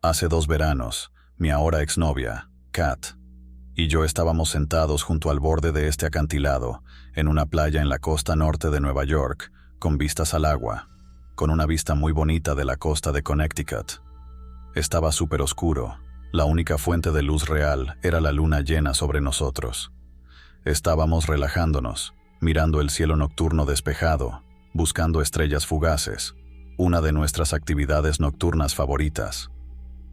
Hace 2 veranos, mi ahora exnovia, Kat, y yo estábamos sentados junto al borde de este acantilado, en una playa en la costa norte de Nueva York, con vistas al agua, con una vista muy bonita de la costa de Connecticut. Estaba súper oscuro. La única fuente de luz real era la luna llena sobre nosotros. Estábamos relajándonos, mirando el cielo nocturno despejado, buscando estrellas fugaces, una de nuestras actividades nocturnas favoritas.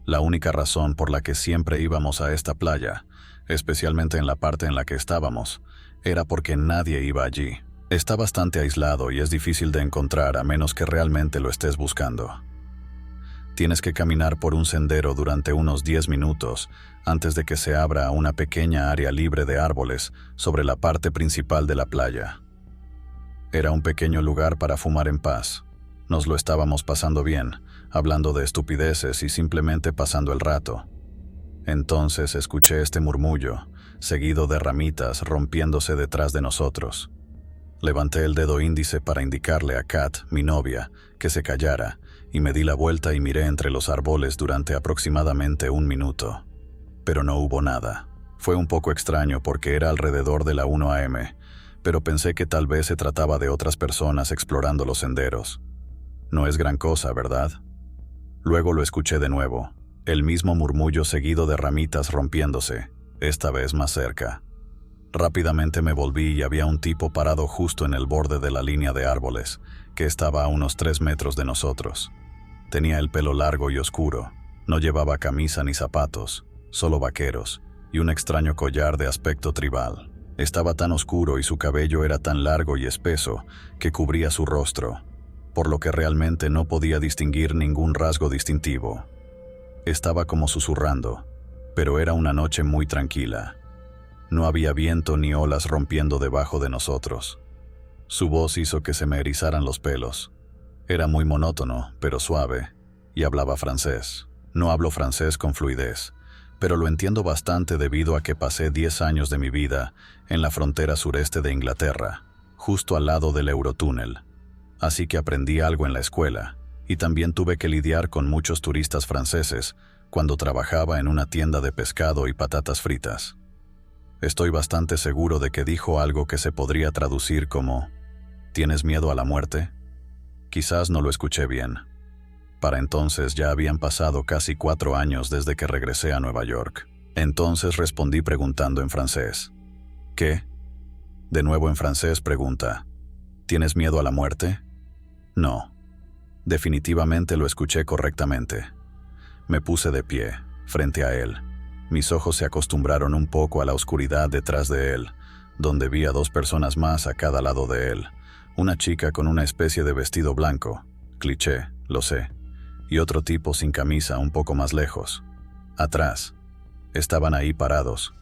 La única razón por la que siempre íbamos a esta playa, especialmente en la parte en la que estábamos, era porque nadie iba allí. Está bastante aislado y es difícil de encontrar a menos que realmente lo estés buscando. Tienes que caminar por un sendero durante unos 10 minutos antes de que se abra una pequeña área libre de árboles sobre la parte principal de la playa. Era un pequeño lugar para fumar en paz. Nos lo estábamos pasando bien, hablando de estupideces y simplemente pasando el rato. Entonces escuché este murmullo, seguido de ramitas rompiéndose detrás de nosotros. Levanté el dedo índice para indicarle a Kat, mi novia, que se callara, y me di la vuelta y miré entre los árboles durante aproximadamente 1 minuto. Pero no hubo nada. Fue un poco extraño porque era alrededor de la 1 a.m., pero pensé que tal vez se trataba de otras personas explorando los senderos. No es gran cosa, ¿verdad? Luego lo escuché de nuevo, el mismo murmullo seguido de ramitas rompiéndose, esta vez más cerca. Rápidamente me volví y había un tipo parado justo en el borde de la línea de árboles, que estaba a unos 3 metros de nosotros. Tenía el pelo largo y oscuro, no llevaba camisa ni zapatos, solo vaqueros, y un extraño collar de aspecto tribal. Estaba tan oscuro y su cabello era tan largo y espeso que cubría su rostro, por lo que realmente no podía distinguir ningún rasgo distintivo. Estaba como susurrando, pero era una noche muy tranquila. No había viento ni olas rompiendo debajo de nosotros. Su voz hizo que se me erizaran los pelos. Era muy monótono, pero suave, y hablaba francés. No hablo francés con fluidez, pero lo entiendo bastante debido a que pasé 10 años de mi vida en la frontera sureste de Inglaterra, justo al lado del Eurotúnel. Así que aprendí algo en la escuela, y también tuve que lidiar con muchos turistas franceses cuando trabajaba en una tienda de pescado y patatas fritas. Estoy bastante seguro de que dijo algo que se podría traducir como ¿tienes miedo a la muerte? Quizás no lo escuché bien. Para entonces ya habían pasado casi 4 años desde que regresé a Nueva York. Entonces respondí preguntando en francés. ¿Qué? De nuevo en francés pregunta. ¿Tienes miedo a la muerte? No. Definitivamente lo escuché correctamente. Me puse de pie, frente a él. Mis ojos se acostumbraron un poco a la oscuridad detrás de él, donde vi a 2 personas más a cada lado de él. Una chica con una especie de vestido blanco, cliché, lo sé, y otro tipo sin camisa un poco más lejos. Atrás. Estaban ahí parados.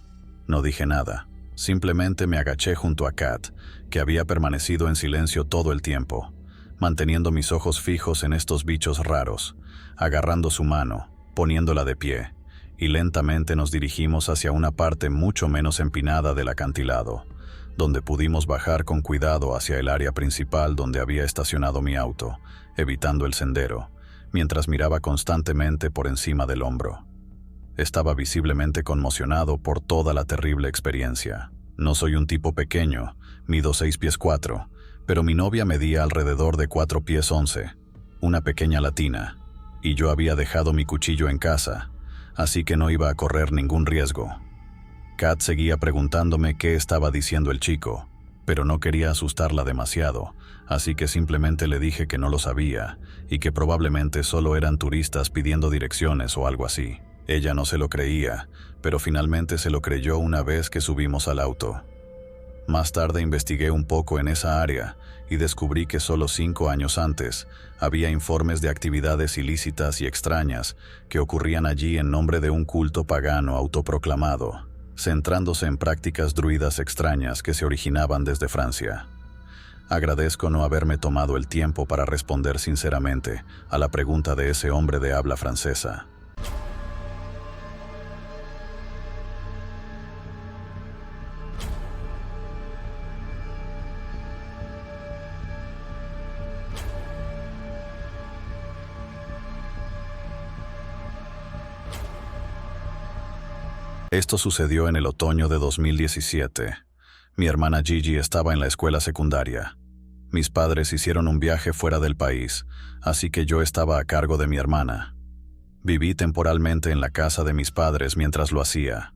No dije nada. Simplemente me agaché junto a Kat, que había permanecido en silencio todo el tiempo, manteniendo mis ojos fijos en estos bichos raros, agarrando su mano, poniéndola de pie, y lentamente nos dirigimos hacia una parte mucho menos empinada del acantilado, donde pudimos bajar con cuidado hacia el área principal donde había estacionado mi auto, evitando el sendero, mientras miraba constantemente por encima del hombro. Estaba visiblemente conmocionado por toda la terrible experiencia. No soy un tipo pequeño, mido 6 pies 4, pero mi novia medía alrededor de 4 pies 11, una pequeña latina, y yo había dejado mi cuchillo en casa, así que no iba a correr ningún riesgo. Kat seguía preguntándome qué estaba diciendo el chico, pero no quería asustarla demasiado, así que simplemente le dije que no lo sabía y que probablemente solo eran turistas pidiendo direcciones o algo así. Ella no se lo creía, pero finalmente se lo creyó una vez que subimos al auto. Más tarde investigué un poco en esa área y descubrí que solo 5 años antes había informes de actividades ilícitas y extrañas que ocurrían allí en nombre de un culto pagano autoproclamado, centrándose en prácticas druidas extrañas que se originaban desde Francia. Agradezco no haberme tomado el tiempo para responder sinceramente a la pregunta de ese hombre de habla francesa. Esto sucedió en el otoño de 2017. Mi hermana Gigi estaba en la escuela secundaria. Mis padres hicieron un viaje fuera del país, así que yo estaba a cargo de mi hermana. Viví temporalmente en la casa de mis padres mientras lo hacía.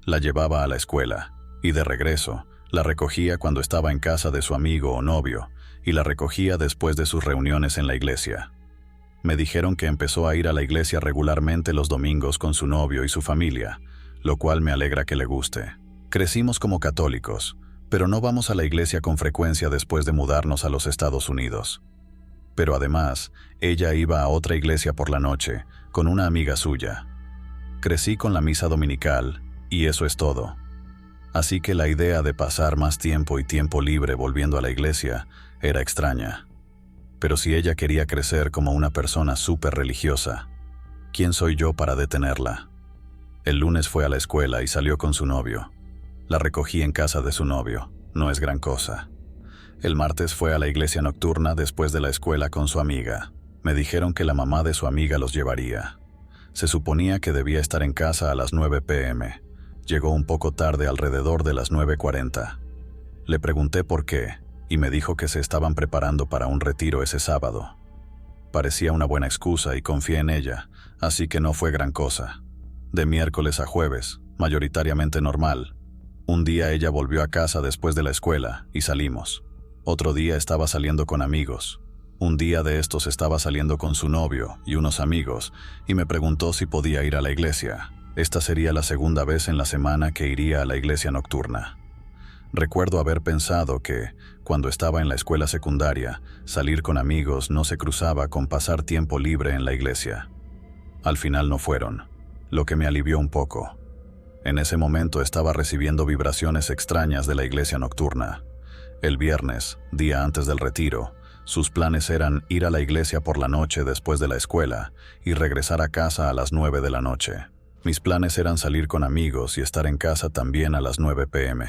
La llevaba a la escuela, y de regreso, la recogía cuando estaba en casa de su amigo o novio, y la recogía después de sus reuniones en la iglesia. Me dijeron que empezó a ir a la iglesia regularmente los domingos con su novio y su familia, lo cual me alegra que le guste. Crecimos como católicos, pero no vamos a la iglesia con frecuencia después de mudarnos a los Estados Unidos. Pero además, ella iba a otra iglesia por la noche, con una amiga suya. Crecí con la misa dominical, y eso es todo. Así que la idea de pasar más tiempo y tiempo libre volviendo a la iglesia era extraña. Pero si ella quería crecer como una persona súper religiosa, ¿quién soy yo para detenerla? El lunes fue a la escuela y salió con su novio. La recogí en casa de su novio, no es gran cosa. El martes fue a la iglesia nocturna después de la escuela con su amiga. Me dijeron que la mamá de su amiga los llevaría. Se suponía que debía estar en casa a las 9 p.m. Llegó un poco tarde, alrededor de las 9:40. Le pregunté por qué, y me dijo que se estaban preparando para un retiro ese sábado. Parecía una buena excusa y confié en ella, así que no fue gran cosa. De miércoles a jueves, mayoritariamente normal. Un día ella volvió a casa después de la escuela y salimos. Otro día estaba saliendo con amigos. Un día de estos estaba saliendo con su novio y unos amigos y me preguntó si podía ir a la iglesia. Esta sería la segunda vez en la semana que iría a la iglesia nocturna. Recuerdo haber pensado que, cuando estaba en la escuela secundaria, salir con amigos no se cruzaba con pasar tiempo libre en la iglesia. Al final no fueron, lo que me alivió un poco. En ese momento estaba recibiendo vibraciones extrañas de la iglesia nocturna. El viernes, día antes del retiro, sus planes eran ir a la iglesia por la noche después de la escuela y regresar a casa a las 9 de la noche. Mis planes eran salir con amigos y estar en casa también a las 9 p.m.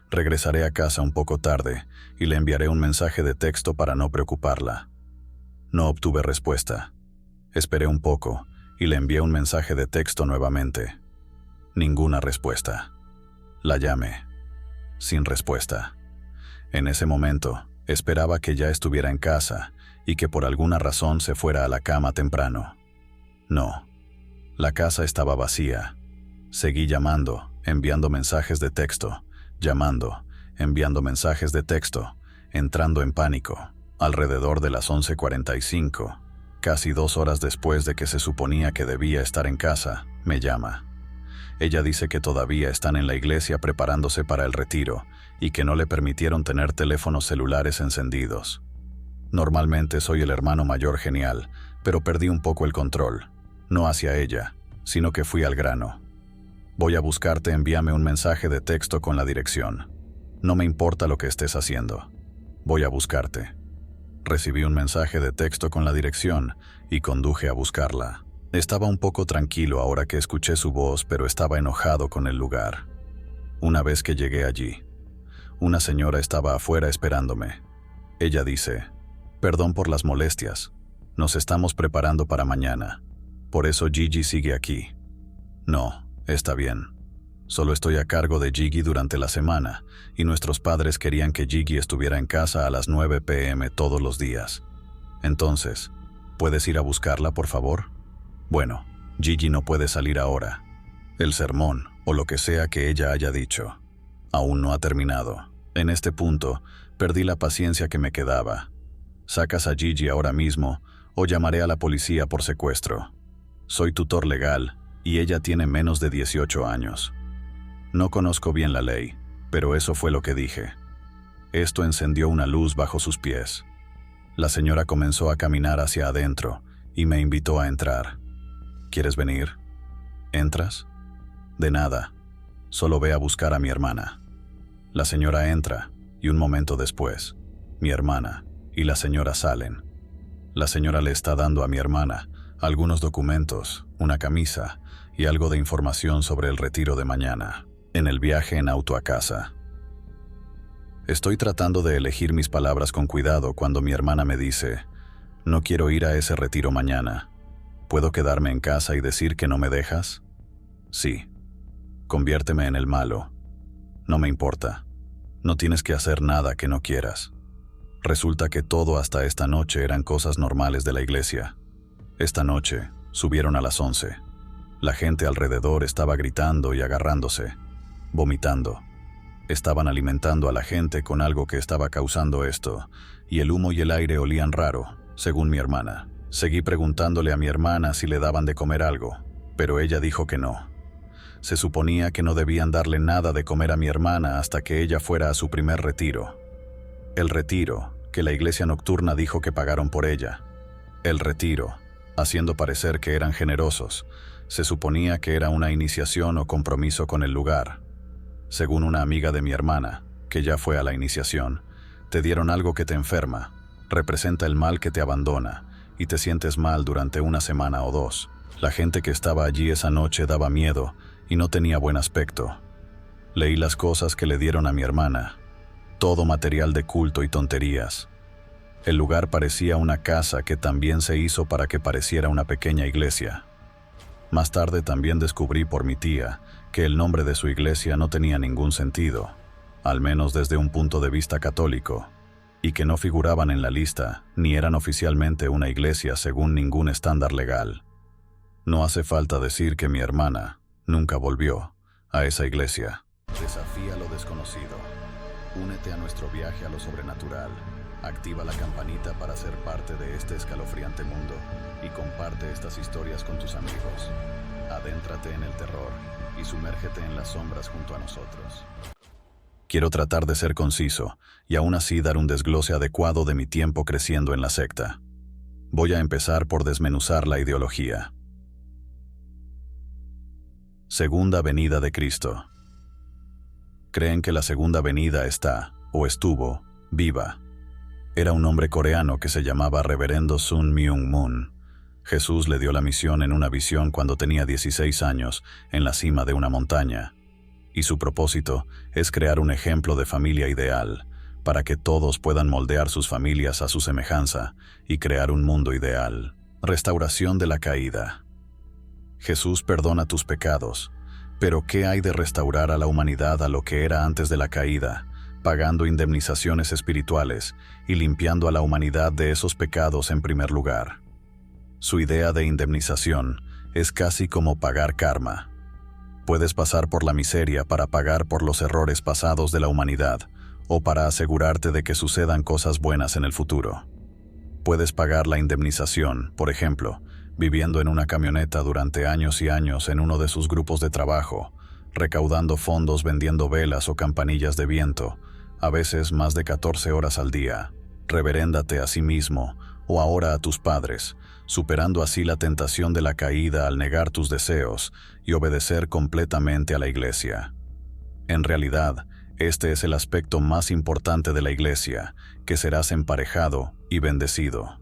Regresaré a casa un poco tarde y le enviaré un mensaje de texto para no preocuparla. No obtuve respuesta. Esperé un poco y le envié un mensaje de texto nuevamente. Ninguna respuesta. La llamé. Sin respuesta. En ese momento, esperaba que ya estuviera en casa y que por alguna razón se fuera a la cama temprano. No. La casa estaba vacía. Seguí llamando, enviando mensajes de texto, llamando, enviando mensajes de texto, entrando en pánico. Alrededor de las 11:45, casi 2 horas después de que se suponía que debía estar en casa, me llama. Ella dice que todavía están en la iglesia preparándose para el retiro y que no le permitieron tener teléfonos celulares encendidos. Normalmente soy el hermano mayor genial, pero perdí un poco el control. No hacia ella, sino que fui al grano. Voy a buscarte, envíame un mensaje de texto con la dirección. No me importa lo que estés haciendo. Voy a buscarte. Recibí un mensaje de texto con la dirección y conduje a buscarla. Estaba un poco tranquilo ahora que escuché su voz, pero estaba enojado con el lugar. Una vez que llegué allí, una señora estaba afuera esperándome. Ella dice: «Perdón por las molestias. Nos estamos preparando para mañana. Por eso Gigi sigue aquí». No, está bien. Solo estoy a cargo de Gigi durante la semana, y nuestros padres querían que Gigi estuviera en casa a las 9 p.m. todos los días. Entonces, ¿puedes ir a buscarla, por favor? Bueno, Gigi no puede salir ahora. El sermón, o lo que sea que ella haya dicho, aún no ha terminado. En este punto, perdí la paciencia que me quedaba. Sacas a Gigi ahora mismo, o llamaré a la policía por secuestro. Soy tutor legal, y ella tiene menos de 18 años. No conozco bien la ley, pero eso fue lo que dije. Esto encendió una luz bajo sus pies. La señora comenzó a caminar hacia adentro, y me invitó a entrar. ¿Quieres venir? ¿Entras? De nada. Solo ve a buscar a mi hermana. La señora entra, y un momento después, mi hermana y la señora salen. La señora le está dando a mi hermana algunos documentos, una camisa y algo de información sobre el retiro de mañana, en el viaje en auto a casa. Estoy tratando de elegir mis palabras con cuidado cuando mi hermana me dice: «No quiero ir a ese retiro mañana. ¿Puedo quedarme en casa y decir que no me dejas?» Sí. Conviérteme en el malo. No me importa. No tienes que hacer nada que no quieras. Resulta que todo hasta esta noche eran cosas normales de la iglesia. Esta noche subieron a las 11. La gente alrededor estaba gritando y agarrándose, vomitando. Estaban alimentando a la gente con algo que estaba causando esto, y el humo y el aire olían raro, según mi hermana. Seguí preguntándole a mi hermana si le daban de comer algo, pero ella dijo que no. Se suponía que no debían darle nada de comer a mi hermana hasta que ella fuera a su primer retiro. El retiro, que la iglesia nocturna dijo que pagaron por ella. El retiro, haciendo parecer que eran generosos. Se suponía que era una iniciación o compromiso con el lugar. Según una amiga de mi hermana, que ya fue a la iniciación, te dieron algo que te enferma, representa el mal que te abandona, y te sientes mal durante una semana o dos. La gente que estaba allí esa noche daba miedo y no tenía buen aspecto. Leí las cosas que le dieron a mi hermana. Todo material de culto y tonterías. El lugar parecía una casa que también se hizo para que pareciera una pequeña iglesia. Más tarde también descubrí por mi tía que el nombre de su iglesia no tenía ningún sentido, al menos desde un punto de vista católico, y que no figuraban en la lista ni eran oficialmente una iglesia según ningún estándar legal. No hace falta decir que mi hermana nunca volvió a esa iglesia. Desafía lo desconocido. Únete a nuestro viaje a lo sobrenatural. Activa la campanita para ser parte de este escalofriante mundo y comparte estas historias con tus amigos. Adéntrate en el terror y sumérgete en las sombras junto a nosotros. Quiero tratar de ser conciso y aún así dar un desglose adecuado de mi tiempo creciendo en la secta. Voy a empezar por desmenuzar la ideología. Segunda venida de Cristo. Creen que la segunda venida está, o estuvo, viva. Era un hombre coreano que se llamaba Reverendo Sun Myung Moon. Jesús le dio la misión en una visión cuando tenía 16 años, en la cima de una montaña. Y su propósito es crear un ejemplo de familia ideal, para que todos puedan moldear sus familias a su semejanza y crear un mundo ideal. Restauración de la caída. Jesús perdona tus pecados, pero ¿qué hay de restaurar a la humanidad a lo que era antes de la caída, pagando indemnizaciones espirituales y limpiando a la humanidad de esos pecados en primer lugar? Su idea de indemnización es casi como pagar karma. Puedes pasar por la miseria para pagar por los errores pasados de la humanidad o para asegurarte de que sucedan cosas buenas en el futuro. Puedes pagar la indemnización, por ejemplo, viviendo en una camioneta durante años y años en uno de sus grupos de trabajo, recaudando fondos vendiendo velas o campanillas de viento, a veces más de 14 horas al día. Reveréndate a sí mismo o ahora a tus padres, superando así la tentación de la caída al negar tus deseos y obedecer completamente a la iglesia. En realidad, este es el aspecto más importante de la iglesia, que serás emparejado y bendecido.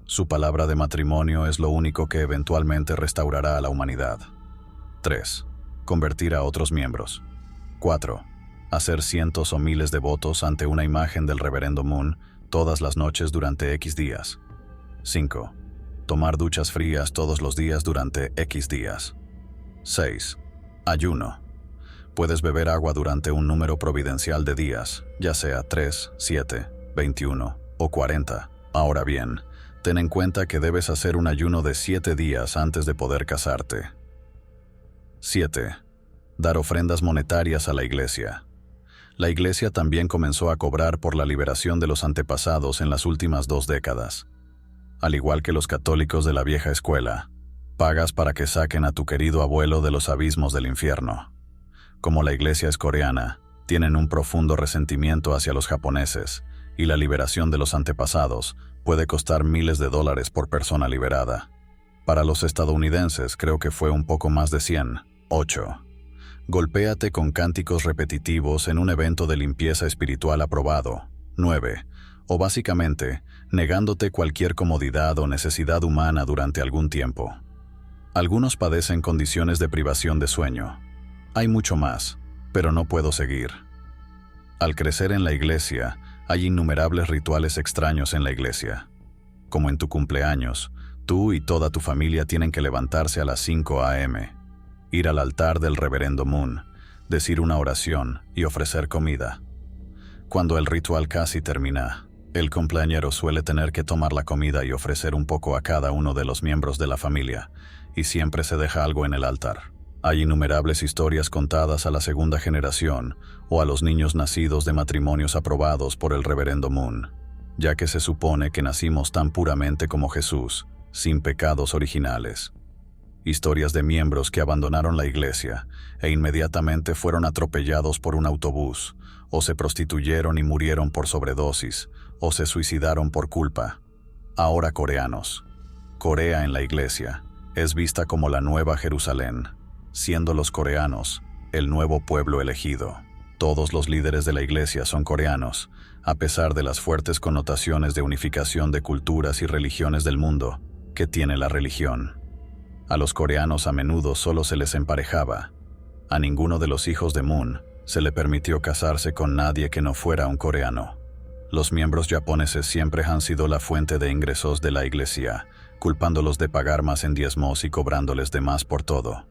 Su palabra de matrimonio es lo único que eventualmente restaurará a la humanidad. 3. Convertir a otros miembros. 4. Hacer cientos o miles de votos ante una imagen del Reverendo Moon todas las noches durante X días. 5. Tomar duchas frías todos los días durante X días. 6. Ayuno. Puedes beber agua durante un número providencial de días, ya sea 3, 7, 21 o 40. Ahora bien, ten en cuenta que debes hacer un ayuno de 7 días antes de poder casarte. 7. Dar ofrendas monetarias a la iglesia. La iglesia también comenzó a cobrar por la liberación de los antepasados en las últimas 2 décadas. Al igual que los católicos de la vieja escuela, pagas para que saquen a tu querido abuelo de los abismos del infierno. Como la iglesia es coreana, tienen un profundo resentimiento hacia los japoneses, y la liberación de los antepasados puede costar miles de dólares por persona liberada. Para los estadounidenses creo que fue un poco más de 100. 8. Golpéate con cánticos repetitivos en un evento de limpieza espiritual aprobado. 9. O básicamente, negándote cualquier comodidad o necesidad humana durante algún tiempo. Algunos padecen condiciones de privación de sueño. Hay mucho más, pero no puedo seguir. Al crecer en la iglesia, hay innumerables rituales extraños en la iglesia. Como en tu cumpleaños, tú y toda tu familia tienen que levantarse a las 5 a.m. ir al altar del reverendo Moon, decir una oración y ofrecer comida. Cuando el ritual casi termina, el cumpleañero suele tener que tomar la comida y ofrecer un poco a cada uno de los miembros de la familia, y siempre se deja algo en el altar. Hay innumerables historias contadas a la segunda generación o a los niños nacidos de matrimonios aprobados por el reverendo Moon, ya que se supone que nacimos tan puramente como Jesús, sin pecados originales. Historias de miembros que abandonaron la iglesia e inmediatamente fueron atropellados por un autobús, o se prostituyeron y murieron por sobredosis, o se suicidaron por culpa. Ahora coreanos. Corea en la iglesia es vista como la nueva Jerusalén, siendo los coreanos el nuevo pueblo elegido. Todos los líderes de la iglesia son coreanos, a pesar de las fuertes connotaciones de unificación de culturas y religiones del mundo que tiene la religión. A los coreanos a menudo solo se les emparejaba. A ninguno de los hijos de Moon se le permitió casarse con nadie que no fuera un coreano. Los miembros japoneses siempre han sido la fuente de ingresos de la iglesia, culpándolos de pagar más en diezmos y cobrándoles de más por todo.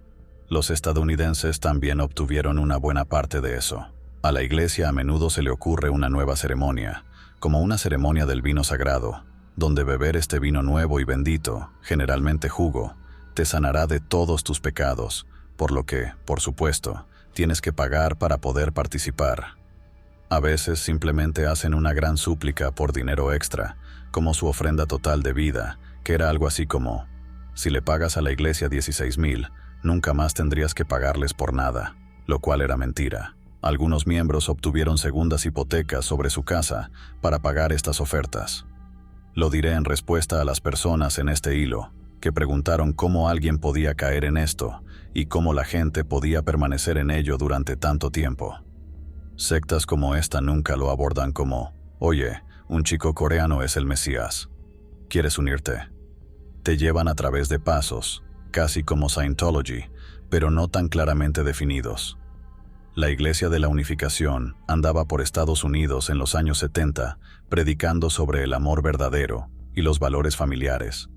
Los estadounidenses también obtuvieron una buena parte de eso. A la iglesia a menudo se le ocurre una nueva ceremonia, como una ceremonia del vino sagrado, donde beber este vino nuevo y bendito, generalmente jugo, te sanará de todos tus pecados, por lo que, por supuesto, tienes que pagar para poder participar. A veces simplemente hacen una gran súplica por dinero extra, como su ofrenda total de vida, que era algo así como: si le pagas a la iglesia 16,000, nunca más tendrías que pagarles por nada, lo cual era mentira. Algunos miembros obtuvieron segundas hipotecas sobre su casa para pagar estas ofertas. Lo diré en respuesta a las personas en este hilo, que preguntaron cómo alguien podía caer en esto y cómo la gente podía permanecer en ello durante tanto tiempo. Sectas como esta nunca lo abordan como: oye, un chico coreano es el Mesías. ¿Quieres unirte? Te llevan a través de pasos, casi como Scientology, pero no tan claramente definidos. La Iglesia de la Unificación andaba por Estados Unidos en los años 70, predicando sobre el amor verdadero y los valores familiares,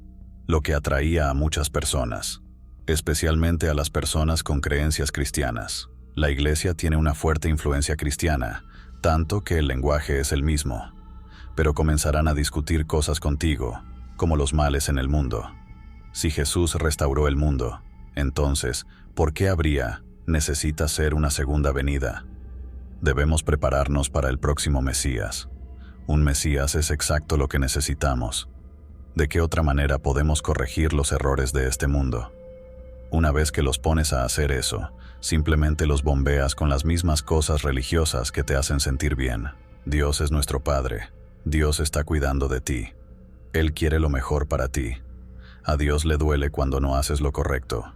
lo que atraía a muchas personas, especialmente a las personas con creencias cristianas. La iglesia tiene una fuerte influencia cristiana, tanto que el lenguaje es el mismo, pero comenzarán a discutir cosas contigo, como los males en el mundo. Si Jesús restauró el mundo, entonces, ¿por qué necesita ser una segunda venida? Debemos prepararnos para el próximo Mesías. Un Mesías es exacto lo que necesitamos. ¿De qué otra manera podemos corregir los errores de este mundo? Una vez que los pones a hacer eso, simplemente los bombeas con las mismas cosas religiosas que te hacen sentir bien. Dios es nuestro Padre. Dios está cuidando de ti. Él quiere lo mejor para ti. A Dios le duele cuando no haces lo correcto.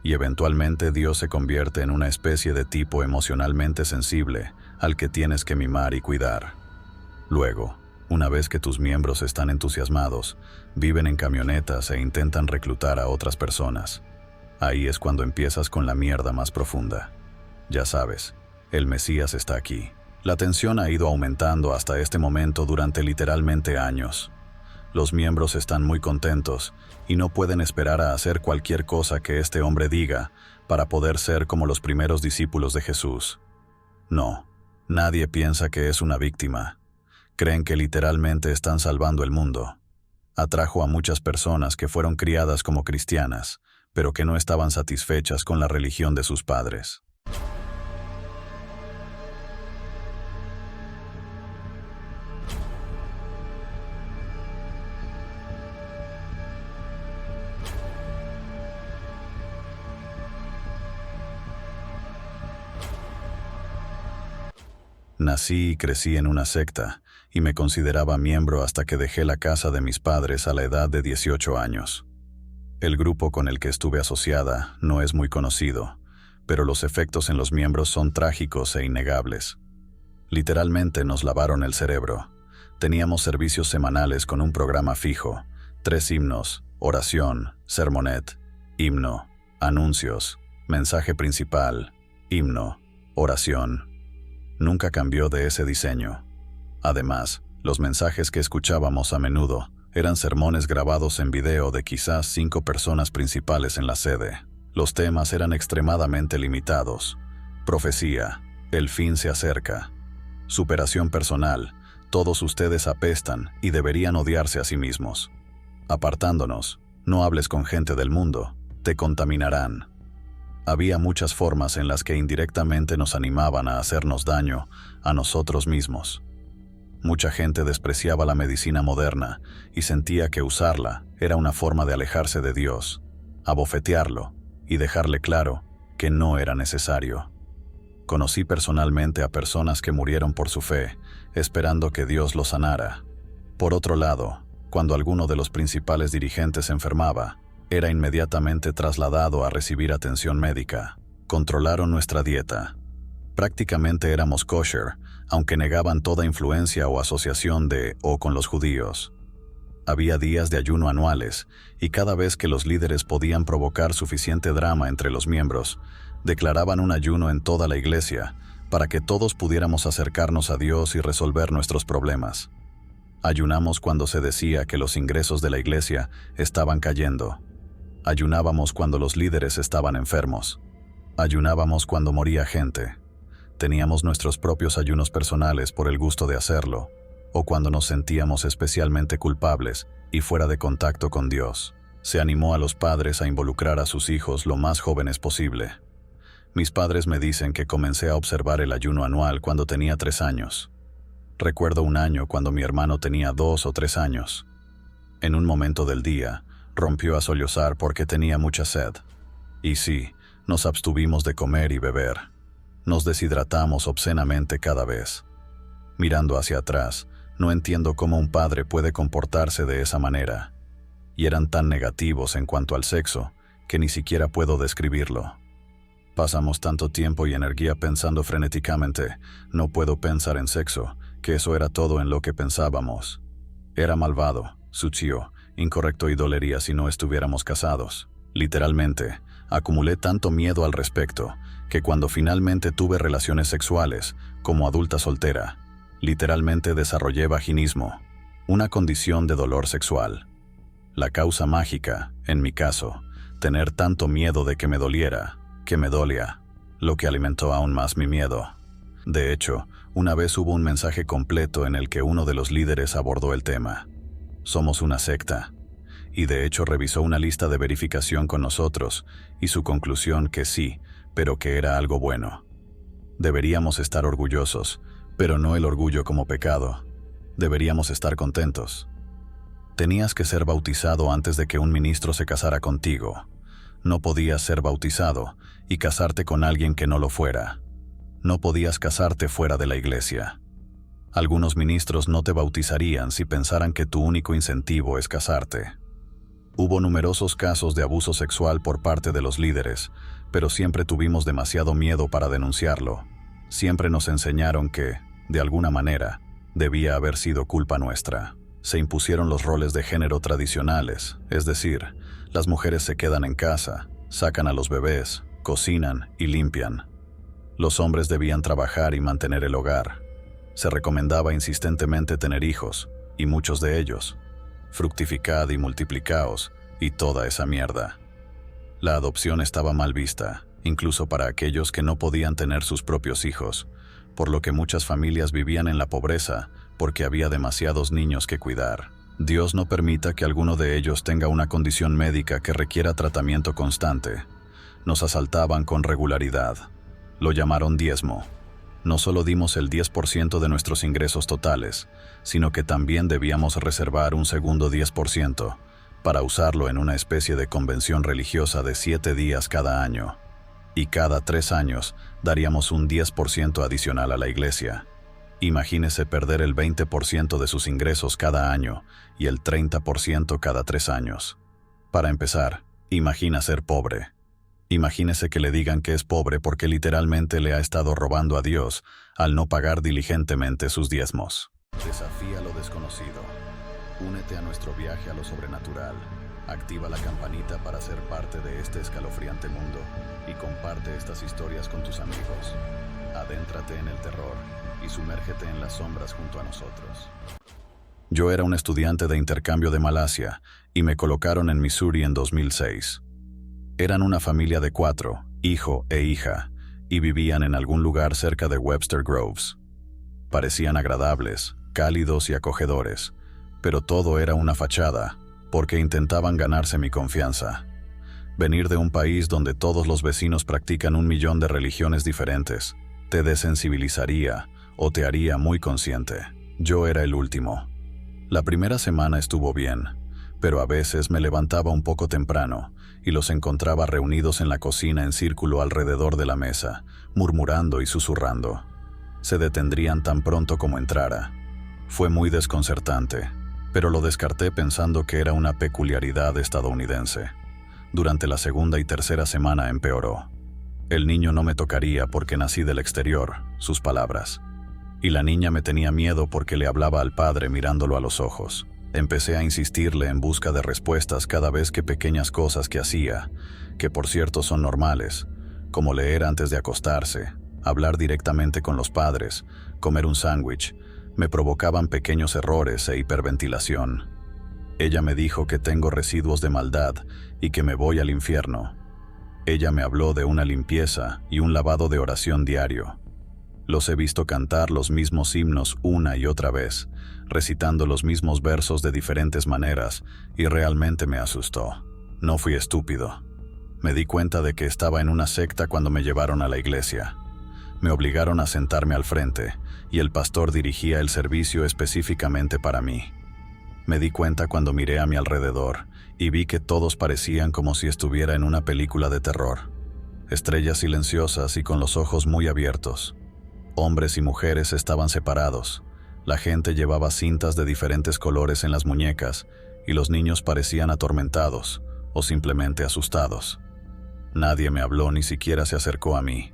Y eventualmente Dios se convierte en una especie de tipo emocionalmente sensible al que tienes que mimar y cuidar. Luego, una vez que tus miembros están entusiasmados, viven en camionetas e intentan reclutar a otras personas. Ahí es cuando empiezas con la mierda más profunda. Ya sabes, el Mesías está aquí. La tensión ha ido aumentando hasta este momento durante literalmente años. Los miembros están muy contentos y no pueden esperar a hacer cualquier cosa que este hombre diga para poder ser como los primeros discípulos de Jesús. No, nadie piensa que es una víctima. Creen que literalmente están salvando el mundo. Atrajo a muchas personas que fueron criadas como cristianas, pero que no estaban satisfechas con la religión de sus padres. Nací y crecí en una secta, y me consideraba miembro hasta que dejé la casa de mis padres a la edad de 18 años. El grupo con el que estuve asociada no es muy conocido, pero los efectos en los miembros son trágicos e innegables. Literalmente nos lavaron el cerebro. Teníamos servicios semanales con un programa fijo, 3 himnos, oración, sermonet, himno, anuncios, mensaje principal, himno, oración. Nunca cambió de ese diseño. Además, los mensajes que escuchábamos a menudo eran sermones grabados en video de quizás 5 personas principales en la sede. Los temas eran extremadamente limitados. Profecía, el fin se acerca. Superación personal, todos ustedes apestan y deberían odiarse a sí mismos. Apartándonos, no hables con gente del mundo, te contaminarán. Había muchas formas en las que indirectamente nos animaban a hacernos daño a nosotros mismos. Mucha gente despreciaba la medicina moderna y sentía que usarla era una forma de alejarse de Dios, abofetearlo y dejarle claro que no era necesario. Conocí personalmente a personas que murieron por su fe, esperando que Dios los sanara. Por otro lado, cuando alguno de los principales dirigentes se enfermaba, era inmediatamente trasladado a recibir atención médica. Controlaron nuestra dieta. Prácticamente éramos kosher, aunque negaban toda influencia o asociación de o con los judíos. Había días de ayuno anuales, y cada vez que los líderes podían provocar suficiente drama entre los miembros, declaraban un ayuno en toda la iglesia para que todos pudiéramos acercarnos a Dios y resolver nuestros problemas. Ayunamos cuando se decía que los ingresos de la iglesia estaban cayendo. Ayunábamos cuando los líderes estaban enfermos. Ayunábamos cuando moría gente. Teníamos nuestros propios ayunos personales por el gusto de hacerlo, o cuando nos sentíamos especialmente culpables y fuera de contacto con Dios. Se animó a los padres a involucrar a sus hijos lo más jóvenes posible. Mis padres me dicen que comencé a observar el ayuno anual cuando tenía 3 años. Recuerdo un año cuando mi hermano tenía 2 o 3 años. En un momento del día, rompió a sollozar porque tenía mucha sed. Y sí, nos abstuvimos de comer y beber. Nos deshidratamos obscenamente cada vez. Mirando hacia atrás, no entiendo cómo un padre puede comportarse de esa manera. Y eran tan negativos en cuanto al sexo, que ni siquiera puedo describirlo. Pasamos tanto tiempo y energía pensando frenéticamente, no puedo pensar en sexo, que eso era todo en lo que pensábamos. Era malvado, sucio, incorrecto y dolería si no estuviéramos casados. Literalmente, acumulé tanto miedo al respecto, que cuando finalmente tuve relaciones sexuales, como adulta soltera, literalmente desarrollé vaginismo, una condición de dolor sexual. La causa mágica, en mi caso, tener tanto miedo de que me doliera, que me dolía, lo que alimentó aún más mi miedo. De hecho, una vez hubo un mensaje completo en el que uno de los líderes abordó el tema. Somos una secta. Y de hecho revisó una lista de verificación con nosotros, y su conclusión que sí, pero que era algo bueno. Deberíamos estar orgullosos, pero no el orgullo como pecado. Deberíamos estar contentos. Tenías que ser bautizado antes de que un ministro se casara contigo. No podías ser bautizado y casarte con alguien que no lo fuera. No podías casarte fuera de la iglesia. Algunos ministros no te bautizarían si pensaran que tu único incentivo es casarte. Hubo numerosos casos de abuso sexual por parte de los líderes, pero siempre tuvimos demasiado miedo para denunciarlo. Siempre nos enseñaron que, de alguna manera, debía haber sido culpa nuestra. Se impusieron los roles de género tradicionales, es decir, las mujeres se quedan en casa, sacan a los bebés, cocinan y limpian. Los hombres debían trabajar y mantener el hogar. Se recomendaba insistentemente tener hijos, y muchos de ellos. Fructificad y multiplicaos, y toda esa mierda. La adopción estaba mal vista, incluso para aquellos que no podían tener sus propios hijos, por lo que muchas familias vivían en la pobreza porque había demasiados niños que cuidar. Dios no permita que alguno de ellos tenga una condición médica que requiera tratamiento constante. Nos asaltaban con regularidad. Lo llamaron diezmo. No solo dimos el 10% de nuestros ingresos totales, sino que también debíamos reservar un segundo 10% para usarlo en una especie de convención religiosa de 7 días cada año. Y cada 3 años daríamos un 10% adicional a la iglesia. Imagínese perder el 20% de sus ingresos cada año y el 30% cada 3 años. Para empezar, imagina ser pobre. Imagínese que le digan que es pobre porque literalmente le ha estado robando a Dios al no pagar diligentemente sus diezmos. Desafía lo desconocido. Únete a nuestro viaje a lo sobrenatural. Activa la campanita para ser parte de este escalofriante mundo y comparte estas historias con tus amigos. Adéntrate en el terror y sumérgete en las sombras junto a nosotros. Yo era un estudiante de intercambio de Malasia y me colocaron en Missouri en 2006. Eran una familia de 4, hijo e hija, y vivían en algún lugar cerca de Webster Groves. Parecían agradables, cálidos y acogedores, pero todo era una fachada, porque intentaban ganarse mi confianza. Venir de un país donde todos los vecinos practican 1.000.000 de religiones diferentes, te desensibilizaría o te haría muy consciente. Yo era el último. La primera semana estuvo bien, pero a veces me levantaba un poco temprano y los encontraba reunidos en la cocina en círculo alrededor de la mesa, murmurando y susurrando. Se detendrían tan pronto como entrara. Fue muy desconcertante, pero lo descarté pensando que era una peculiaridad estadounidense. Durante la segunda y tercera semana empeoró. El niño no me tocaría porque nací del exterior, sus palabras. Y la niña me tenía miedo porque le hablaba al padre mirándolo a los ojos. Empecé a insistirle en busca de respuestas cada vez que pequeñas cosas que hacía, que por cierto son normales, como leer antes de acostarse, hablar directamente con los padres, comer un sándwich, me provocaban pequeños errores e hiperventilación. Ella me dijo que tengo residuos de maldad y que me voy al infierno. Ella me habló de una limpieza y un lavado de oración diario. Los he visto cantar los mismos himnos una y otra vez, recitando los mismos versos de diferentes maneras, y realmente me asustó. No fui estúpido. Me di cuenta de que estaba en una secta cuando me llevaron a la iglesia. Me obligaron a sentarme al frente, y el pastor dirigía el servicio específicamente para mí. Me di cuenta cuando miré a mi alrededor, y vi que todos parecían como si estuviera en una película de terror. Estrellas silenciosas y con los ojos muy abiertos. Hombres y mujeres estaban separados. La gente llevaba cintas de diferentes colores en las muñecas, y los niños parecían atormentados, o simplemente asustados. Nadie me habló, ni siquiera se acercó a mí.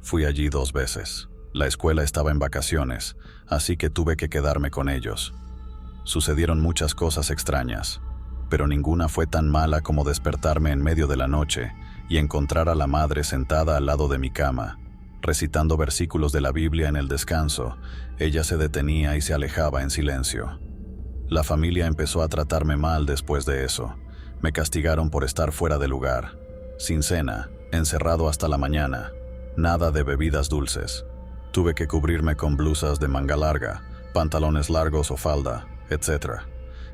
Fui allí 2 veces. La escuela estaba en vacaciones, así que tuve que quedarme con ellos. Sucedieron muchas cosas extrañas, pero ninguna fue tan mala como despertarme en medio de la noche y encontrar a la madre sentada al lado de mi cama, recitando versículos de la Biblia en el descanso. Ella se detenía y se alejaba en silencio. La familia empezó a tratarme mal después de eso. Me castigaron por estar fuera de lugar, sin cena, encerrado hasta la mañana, nada de bebidas dulces. Tuve que cubrirme con blusas de manga larga, pantalones largos o falda, etc.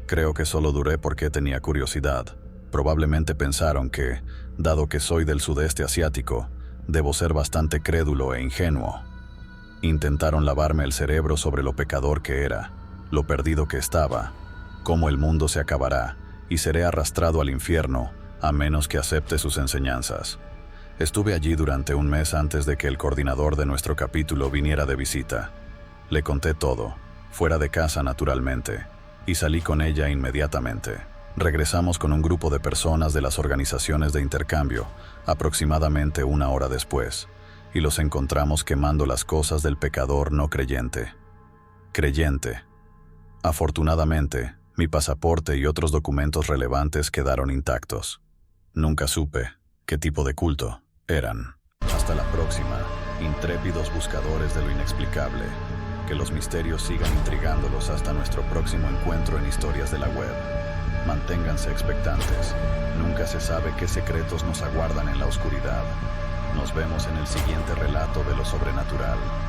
Creo que solo duré porque tenía curiosidad. Probablemente pensaron que, dado que soy del sudeste asiático, debo ser bastante crédulo e ingenuo. Intentaron lavarme el cerebro sobre lo pecador que era, lo perdido que estaba, cómo el mundo se acabará y seré arrastrado al infierno a menos que acepte sus enseñanzas. Estuve allí durante 1 mes antes de que el coordinador de nuestro capítulo viniera de visita. Le conté todo, fuera de casa naturalmente, y salí con ella inmediatamente. Regresamos con un grupo de personas de las organizaciones de intercambio, aproximadamente 1 hora después, y los encontramos quemando las cosas del pecador no creyente. Creyente. Afortunadamente, mi pasaporte y otros documentos relevantes quedaron intactos. Nunca supe qué tipo de culto eran. Hasta la próxima, intrépidos buscadores de lo inexplicable. Que los misterios sigan intrigándolos hasta nuestro próximo encuentro en Historias de la Web. Manténganse expectantes. Nunca se sabe qué secretos nos aguardan en la oscuridad. Nos vemos en el siguiente relato de lo sobrenatural.